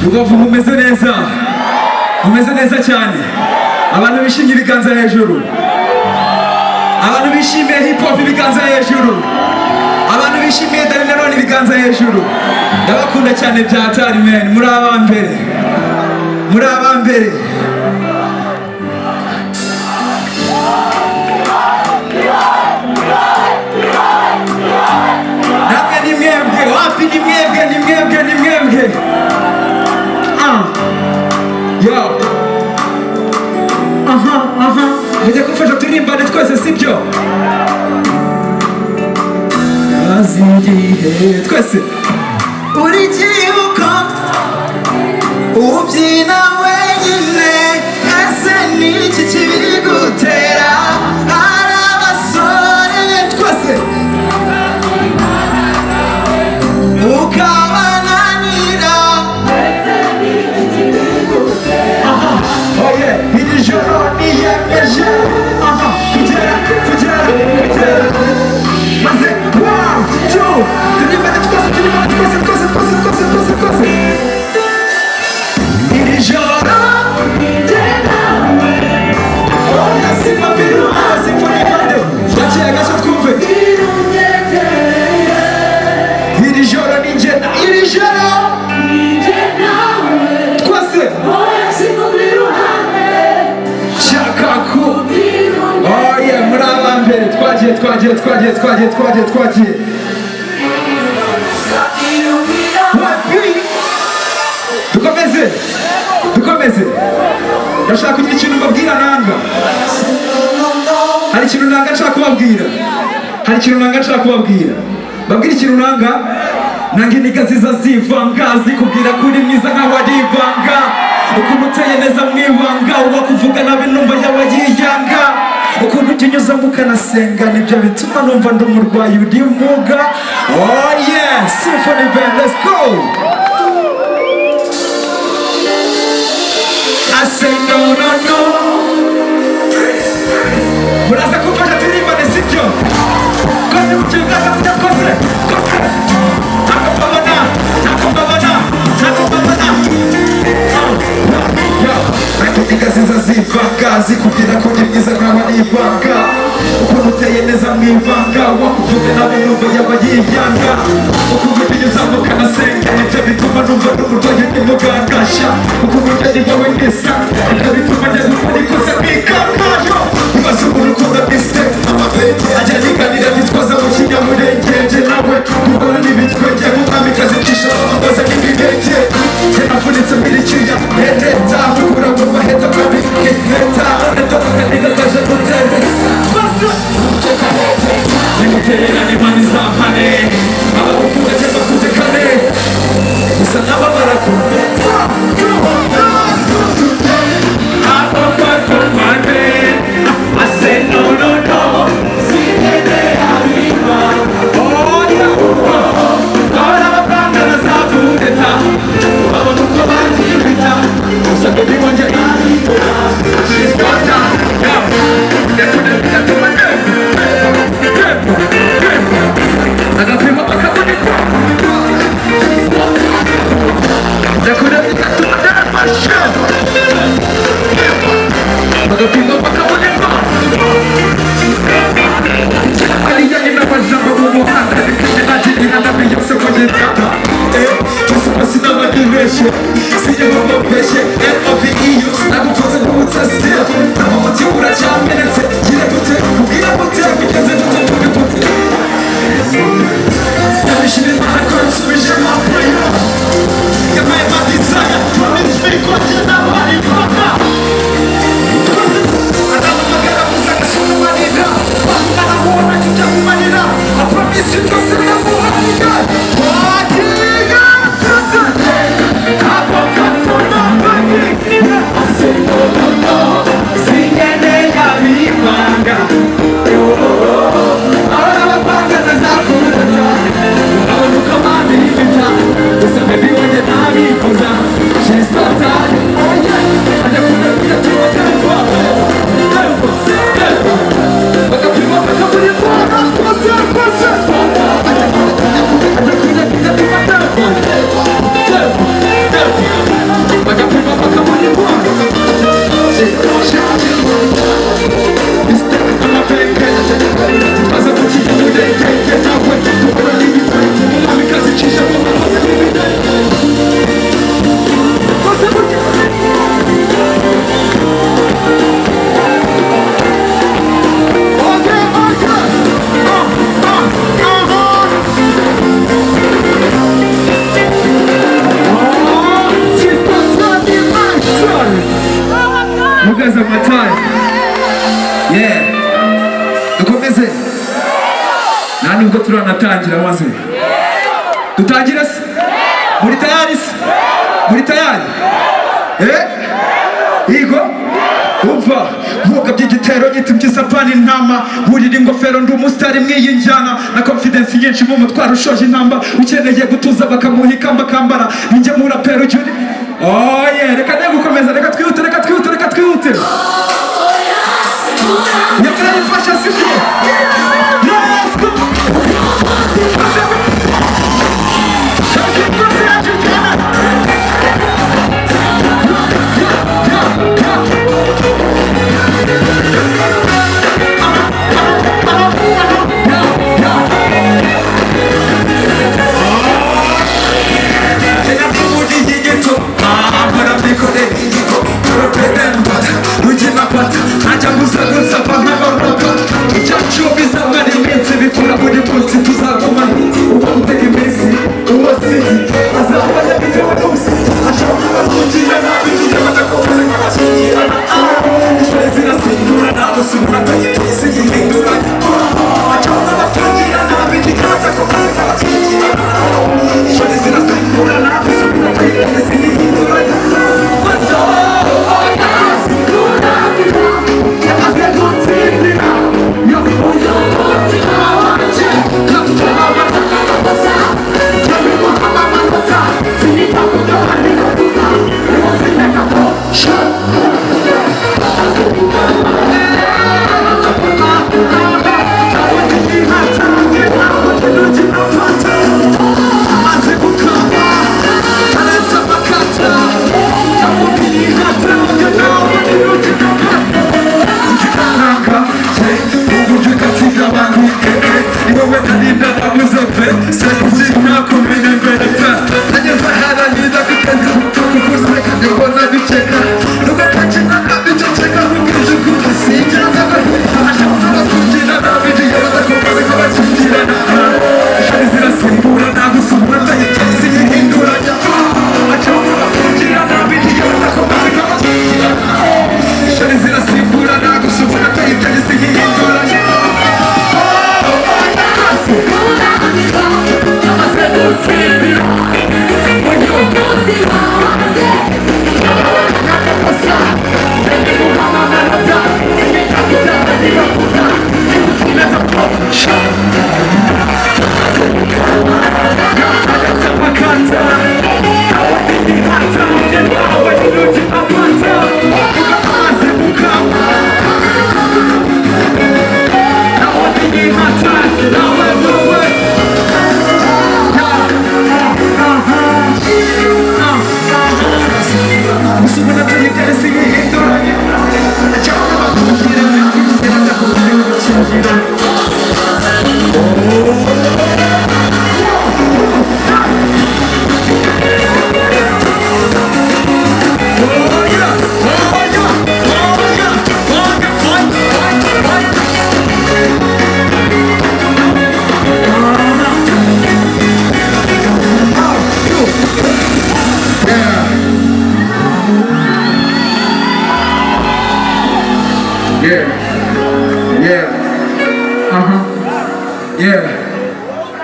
Rubavu mumeze neza, mumeze neza cyane. Abantu bishimiye ibiganza hejuru, abantu bishimiye hip hop ibiganza hejuru, abantu bishimiye Dani Nanone ibiganza hejuru. Ndabakunda cyane bya hatari men, muri abambere, muri abambere. Namwe ni mwebwe, wapi ni mwebwe, ni mwebwe, ni mwebwe. Yo. Mujya kumfasha turimbane twese sibyo? Azingihe twese. Uri gihuko ubyina wenyine, ese ni iki kibiri gutera? Hari abasore twese ukabananira. Iri joro niyemeje kugera maze 1, 2 turimbane twese twese. Iri joro nasima biru simfonimande bakiye gaso twumve. Iri joro ninjena, iri joro twese muri abambere twagiye. Dukomeze. Ndashaka kugira ikintu mbabwira nanga. Hari ikintu nanga nshaka kubabwira. Babwira ikintu nanga. Nanga iniga ziza zivanga, zikubwira kuri mwiza nkaho ari ibanga. Ukuntu uteye neza mwibanga, uwakuvuga nabi numva yawe yiyanga. Ukuntu ukinyuza mukanasenga, nibyo bituma numva ndi umurwayi uri muga. Oh yeah, symphony band, let's go. I say no. Muraza kumfasha turimbane sibyo? Kose mukigaza kujya kose. Nakubabona. Iniga ziza zivanga, zikubwira ko ndi mwiza nkaho ari ibanga. Ukuntu uteye neza mwivanga, wakuvuga nabi numva yaba yiyanga. Ukuntu ukinyuza mukanasenga, nibyo bituma numva ndi umurwayi ndi mugangasha. Ukuntu utari wowe ngesa, nibyo bituma njya gukora ikosa mwikanga. Ibaze umuntu ukunda mistake, ajya yiganira bitwaza mu kinyamurenge. Nawe guhora n'ibitwenge, nk'umwamikazi cisha ambaza n'ibirenge. Navunitse mbirikiya leta, mukura mu maheta mabi leta. Ndokanira kaje kutende nimuterera n'imana izampane. Abagukunda cyangwa kutekane gusa nabo barakumeta. I say no. Sinene abima. Oh yeah. Ahora abapanga nazavuneta. Babona uko bandibita. Gusa baby wanje arikora. She's got down. Agapima bakaboneka. Ndakora bigatuma ndabasha. Agapima bakaboneka. Aliya inabajamba mu muhanda, ati inanabi yose kugitaka. Tusi n'abadireshe, sinye bamubeshe. LOVEU nagukoze nk'ubutasi. Nabo muti uracyamenetse, gira gute kubwira gute bigeze gute tubikute. Yabishire ntako nsubije mapuya. Yabaye madizaya, promise me ko tena bari paka. Adamagara musaka sunu manira. Bangara wona kitakumanira. I promise you to send them muhanika. I say no. Singene kabimanga. turanatangira maze dutangire se muri tayari se muri tayari Igo umva mvuga by'igitero giti by'isapani intama burira ingofero ndi umusitari mw'iyi njyana na confidence nyinshi mu mutwaro ushoje intamba ukeneye gutuza bakamuha ikamba kambara ninjye mu rapero ujye reka ne gukomeza reka twihute nyakara yifasha sibyo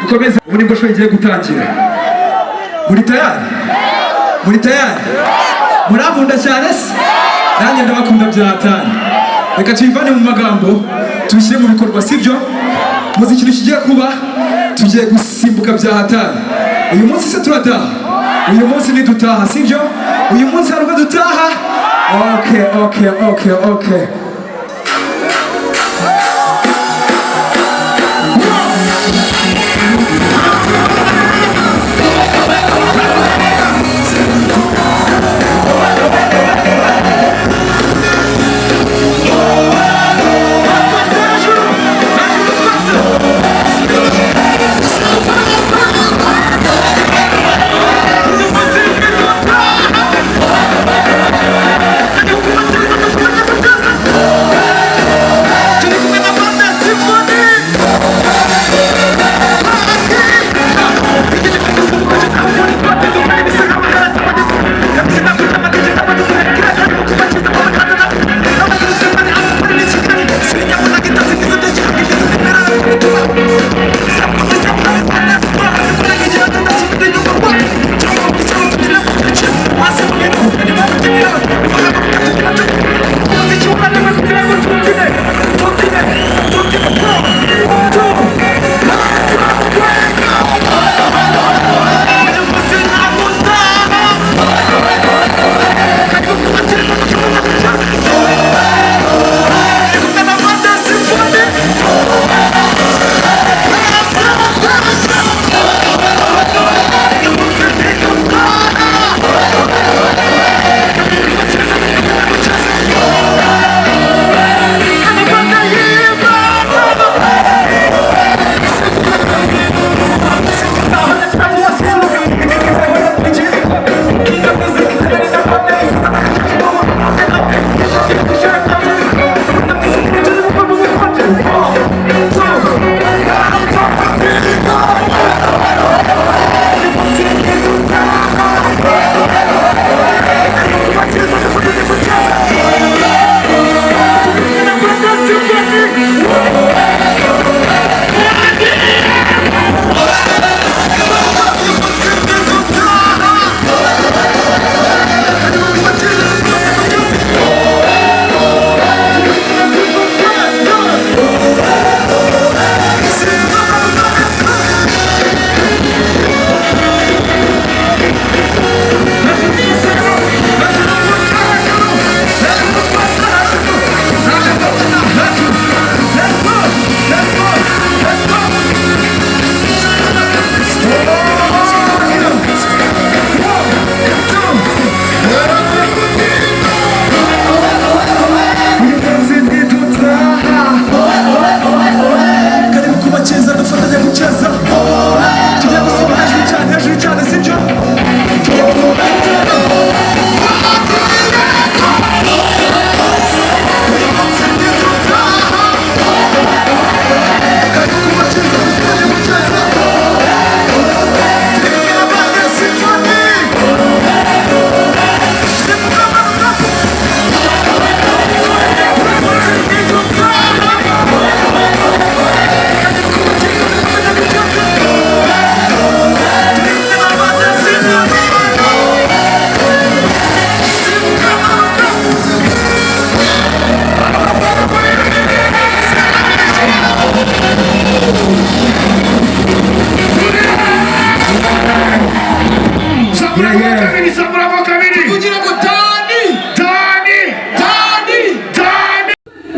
dukomeze ubu nibwo show igiye gutangira muri tayari murabunda cyane se nanjye ndabakunda byatanye reka tuyivane mu magambo tubishyire mu bikorwa sibyo muzi ikintu kigiye kuba tugiye gusimbuka byahatanye uyu munsi se turataha uyu munsi nidutaha sibyo uyu munsi hari ubwo dutaha okay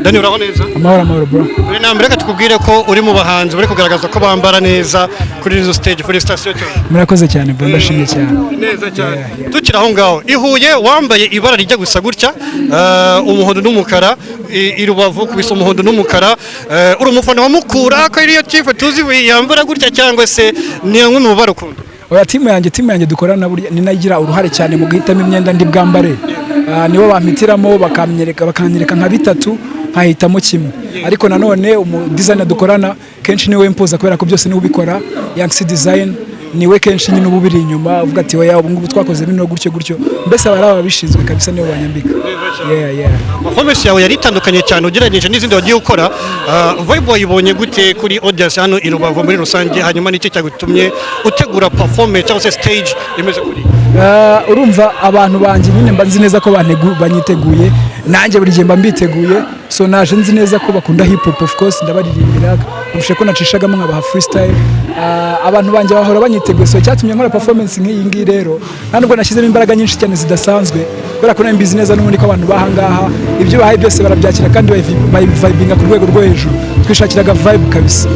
Dani uraho neza? Amahoro bro. Uri nambere reka tukubwire ko uri mu bahanzi bari kugaragaza ko bambara neza kuri izo stage kuri station cyo. Murakoze cyane bro, ndashimye cyane. Neza cyane. Tukira aho ngaho. Ihuye wambaye ibara rijya gusa gutya, umuhondo n'umukara, irubavu kubisa umuhondo n'umukara, uri umufana wa Mukura ko iriyo chief tuzi yambara gutya cyangwa se ni amwe mu barukundo. Oya timu yanjye dukorana buri ninagira uruhare cyane mu guhitamo imyenda ndi bwambare. Nibo bampitiramo bakanyereka nka bitatu nkahitamo kimwe, ariko nanone designer dukorana kenshi niwe impoza kubera ko byose niwe ubikora. Youngsi design niwe kenshi nyine ubu biri inyuma uvuga ati oya ubu ngubu twakoze bino gutyo mbese abari bishinzwe kabisa niwe banyambika. Performance yawe yari itandukanye cyane ugereranyije n'izindi wagiye ukora. Vibe wayibonye gute kuri audience hano i Rubavu muri rusange, hanyuma n'iki cyagutumye utegura performance cyangwa se stage imeze kuri? Urumva abantu banje nyine mba nzi neza ko banyiteguye, nanjye buri gihe mba mbiteguye, so naje nzi neza ko bakunda hip hop, of course ndabaririmbira ufishe ko nacishagamo nkabaha freestyle. Abantu banje bahora banyiteguye, so cyatumye nkora performance nk'iyi ngiyi rero nubwo nashyizemo imbaraga nyinshi cyane zidasanzwe kubera ko nambizi neza n'ubundi ko abantu bahangaha ibyo bahaye byose barabyakira kandi bayivibinga ku rwego rwo hejuru, twishakiraga vibe kabisa.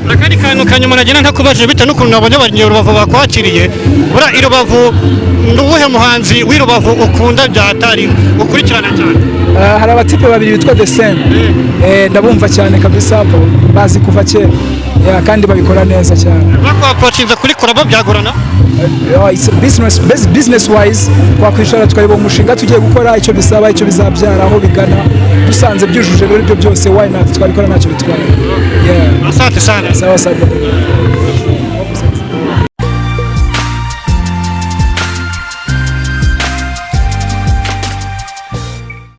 Akandi kantu kanyuma nagenda ntakubajije bita n'ukuntu nabonye abanyarubavu bakwakiriye. Bura i Rubavu n'ubuhe muhanzi w'i Rubavu ukunda byatari ukurikirana cyane? Hari abatipe babiri bitwa The Same, ndabumva cyane kabisa, bazi kuva kera kandi babikora neza cyane. Bakwaprocinze kuri korabo byagorana? Business wise twakwishara tukareba umushinga tugiye gukora icyo bisaba icyo bizabyara aho bigana, dusanze byujuje rero ibyo byose why not twabikora ntacyo bitwaye. Asante sana. Sawa.